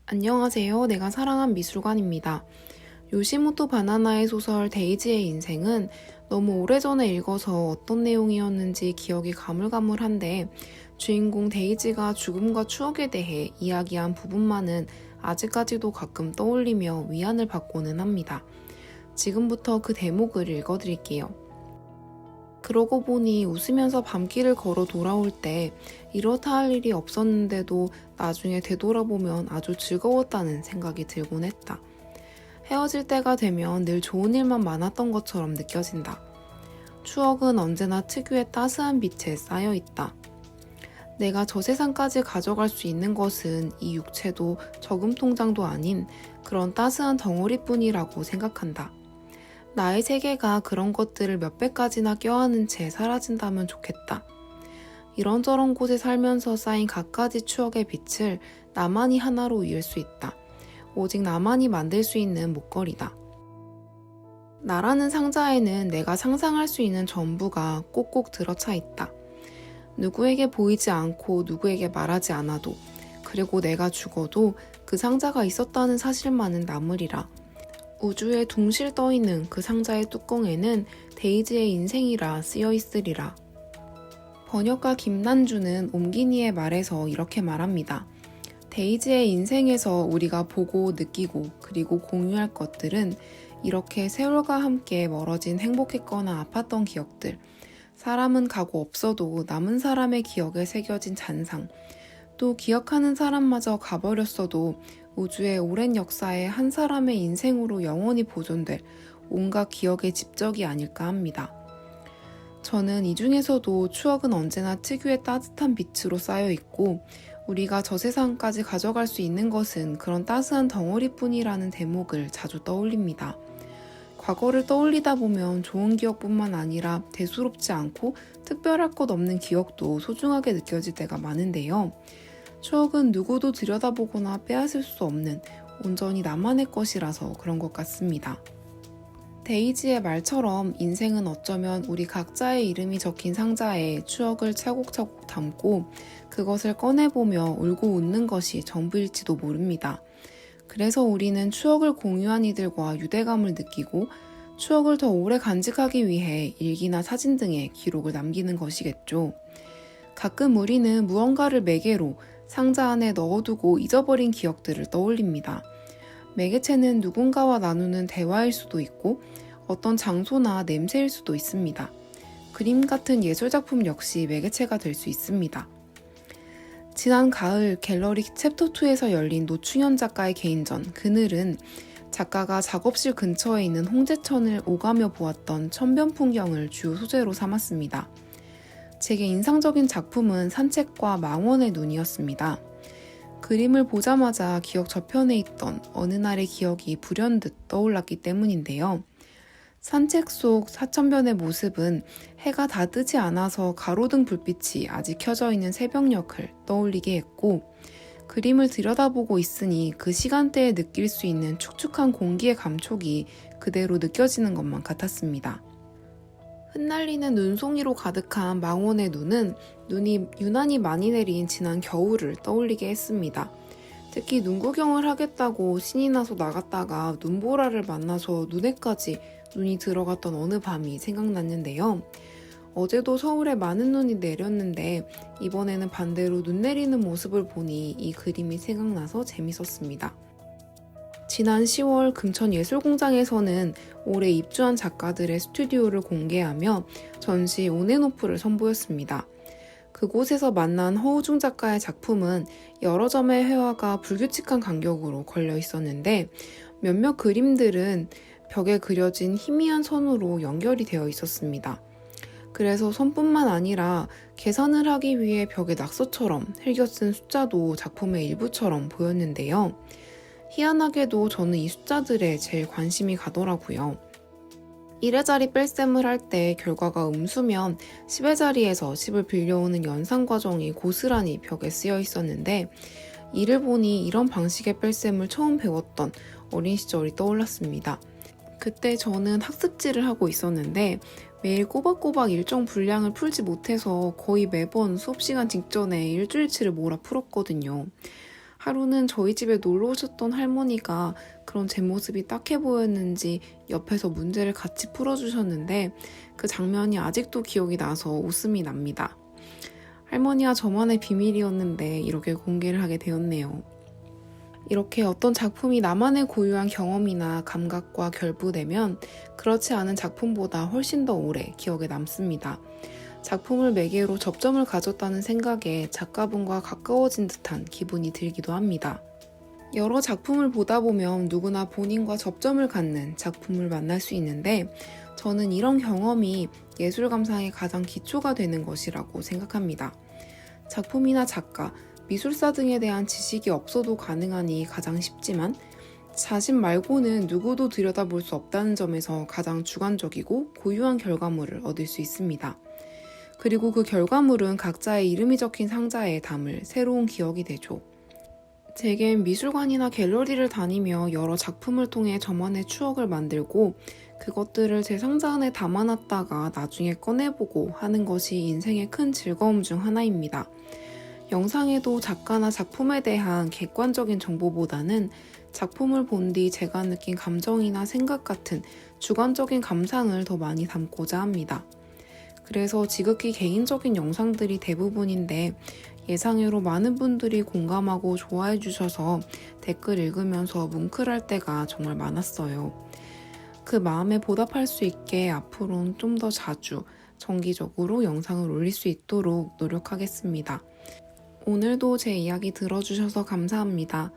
안녕하세요. 내가 사랑한 미술관입니다. 요시모토 바나나의 소설 데이지의 인생은 너무 오래전에 읽어서 어떤 내용이었는지 기억이 가물가물한데 주인공 데이지가 죽음과 추억에 대해 이야기한 부분만은 아직까지도 가끔 떠올리며 위안을 받고는 합니다. 지금부터 그 대목을 읽어드릴게요. 그러고 보니 웃으면서 밤길을 걸어 돌아올 때 이렇다 할 일이 없었는데도 나중에 되돌아보면 아주 즐거웠다는 생각이 들곤 했다. 헤어질 때가 되면 늘 좋은 일만 많았던 것처럼 느껴진다. 추억은 언제나 특유의 따스한 빛에 쌓여 있다. 내가 저 세상까지 가져갈 수 있는 것은 이 육체도 저금통장도 아닌 그런 따스한 덩어리뿐이라고 생각한다. 나의 세계가 그런 것들을 몇 배까지나 껴안은 채 사라진다면 좋겠다. 이런저런 곳에 살면서 쌓인 갖가지 추억의 빛을 나만이 하나로 이을 수 있다. 오직 나만이 만들 수 있는 목걸이다. 나라는 상자에는 내가 상상할 수 있는 전부가 꼭꼭 들어차 있다. 누구에게 보이지 않고 누구에게 말하지 않아도, 그리고 내가 죽어도 그 상자가 있었다는 사실만은 남으리라. 우주에 둥실 떠있는 그 상자의 뚜껑에는 데이지의 인생이라 쓰여 있으리라. 번역가 김난주는 옴기니의 말에서 이렇게 말합니다. 데이지의 인생에서 우리가 보고 느끼고 그리고 공유할 것들은 이렇게 세월과 함께 멀어진 행복했거나 아팠던 기억들, 사람은 가고 없어도 남은 사람의 기억에 새겨진 잔상, 또 기억하는 사람마저 가버렸어도 우주의 오랜 역사에 한 사람의 인생으로 영원히 보존될 온갖 기억의 집적이 아닐까 합니다. 저는 이 중에서도 추억은 언제나 특유의 따뜻한 빛으로 쌓여 있고 우리가 저 세상까지 가져갈 수 있는 것은 그런 따스한 덩어리뿐이라는 대목을 자주 떠올립니다. 과거를 떠올리다 보면 좋은 기억뿐만 아니라 대수롭지 않고 특별할 것 없는 기억도 소중하게 느껴질 때가 많은데요. 추억은 누구도 들여다보거나 빼앗을 수 없는 온전히 나만의 것이라서 그런 것 같습니다. 데이지의 말처럼 인생은 어쩌면 우리 각자의 이름이 적힌 상자에 추억을 차곡차곡 담고 그것을 꺼내보며 울고 웃는 것이 전부일지도 모릅니다. 그래서 우리는 추억을 공유한 이들과 유대감을 느끼고 추억을 더 오래 간직하기 위해 일기나 사진 등의 기록을 남기는 것이겠죠. 가끔 우리는 무언가를 매개로 상자 안에 넣어두고 잊어버린 기억들을 떠올립니다. 매개체는 누군가와 나누는 대화일 수도 있고 어떤 장소나 냄새일 수도 있습니다. 그림 같은 예술작품 역시 매개체가 될 수 있습니다. 지난 가을 갤러리 챕터2에서 열린 노충현 작가의 개인전 그늘은 작가가 작업실 근처에 있는 홍제천을 오가며 보았던 천변 풍경을 주요 소재로 삼았습니다. 제게 인상적인 작품은 산책과 망원의 눈이었습니다. 그림을 보자마자 기억 저편에 있던 어느 날의 기억이 불현듯 떠올랐기 때문인데요. 산책 속 사천변의 모습은 해가 다 뜨지 않아서 가로등 불빛이 아직 켜져 있는 새벽녘을 떠올리게 했고 그림을 들여다보고 있으니 그 시간대에 느낄 수 있는 축축한 공기의 감촉이 그대로 느껴지는 것만 같았습니다. 흩날리는 눈송이로 가득한 망원의 눈은 눈이 유난히 많이 내린 지난 겨울을 떠올리게 했습니다. 특히 눈 구경을 하겠다고 신이 나서 나갔다가 눈보라를 만나서 눈에까지 눈이 들어갔던 어느 밤이 생각났는데요. 어제도 서울에 많은 눈이 내렸는데 이번에는 반대로 눈 내리는 모습을 보니 이 그림이 생각나서 재밌었습니다. 지난 10월 금천예술공장에서는 올해 입주한 작가들의 스튜디오를 공개하며 전시 온앤오프를 선보였습니다. 그곳에서 만난 허우중 작가의 작품은 여러 점의 회화가 불규칙한 간격으로 걸려 있었는데 몇몇 그림들은 벽에 그려진 희미한 선으로 연결이 되어 있었습니다. 그래서 선뿐만 아니라 계산을 하기 위해 벽에 낙서처럼 흘겨쓴 숫자도 작품의 일부처럼 보였는데요. 희한하게도 저는 이 숫자들에 제일 관심이 가더라고요. 1의 자리 뺄셈을 할 때 결과가 음수면 10의 자리에서 10을 빌려오는 연산 과정이 고스란히 벽에 쓰여 있었는데 이를 보니 이런 방식의 뺄셈을 처음 배웠던 어린 시절이 떠올랐습니다. 그때 저는 학습지를 하고 있었는데 매일 꼬박꼬박 일정 분량을 풀지 못해서 거의 매번 수업시간 직전에 일주일치를 몰아 풀었거든요. 하루는 저희 집에 놀러 오셨던 할머니가 그런 제 모습이 딱해 보였는지 옆에서 문제를 같이 풀어주셨는데 그 장면이 아직도 기억이 나서 웃음이 납니다. 할머니와 저만의 비밀이었는데 이렇게 공개를 하게 되었네요. 이렇게 어떤 작품이 나만의 고유한 경험이나 감각과 결부되면 그렇지 않은 작품보다 훨씬 더 오래 기억에 남습니다. 작품을 매개로 접점을 가졌다는 생각에 작가분과 가까워진 듯한 기분이 들기도 합니다. 여러 작품을 보다 보면 누구나 본인과 접점을 갖는 작품을 만날 수 있는데 저는 이런 경험이 예술 감상의 가장 기초가 되는 것이라고 생각합니다. 작품이나 작가, 미술사 등에 대한 지식이 없어도 가능하니 가장 쉽지만 자신 말고는 누구도 들여다볼 수 없다는 점에서 가장 주관적이고 고유한 결과물을 얻을 수 있습니다. 그리고 그 결과물은 각자의 이름이 적힌 상자에 담을 새로운 기억이 되죠. 제겐 미술관이나 갤러리를 다니며 여러 작품을 통해 저만의 추억을 만들고 그것들을 제 상자 안에 담아놨다가 나중에 꺼내보고 하는 것이 인생의 큰 즐거움 중 하나입니다. 영상에도 작가나 작품에 대한 객관적인 정보보다는 작품을 본 뒤 제가 느낀 감정이나 생각 같은 주관적인 감상을 더 많이 담고자 합니다. 그래서 지극히 개인적인 영상들이 대부분인데 예상외로 많은 분들이 공감하고 좋아해 주셔서 댓글 읽으면서 뭉클할 때가 정말 많았어요. 그 마음에 보답할 수 있게 앞으로는 좀 더 자주 정기적으로 영상을 올릴 수 있도록 노력하겠습니다. 오늘도 제 이야기 들어주셔서 감사합니다.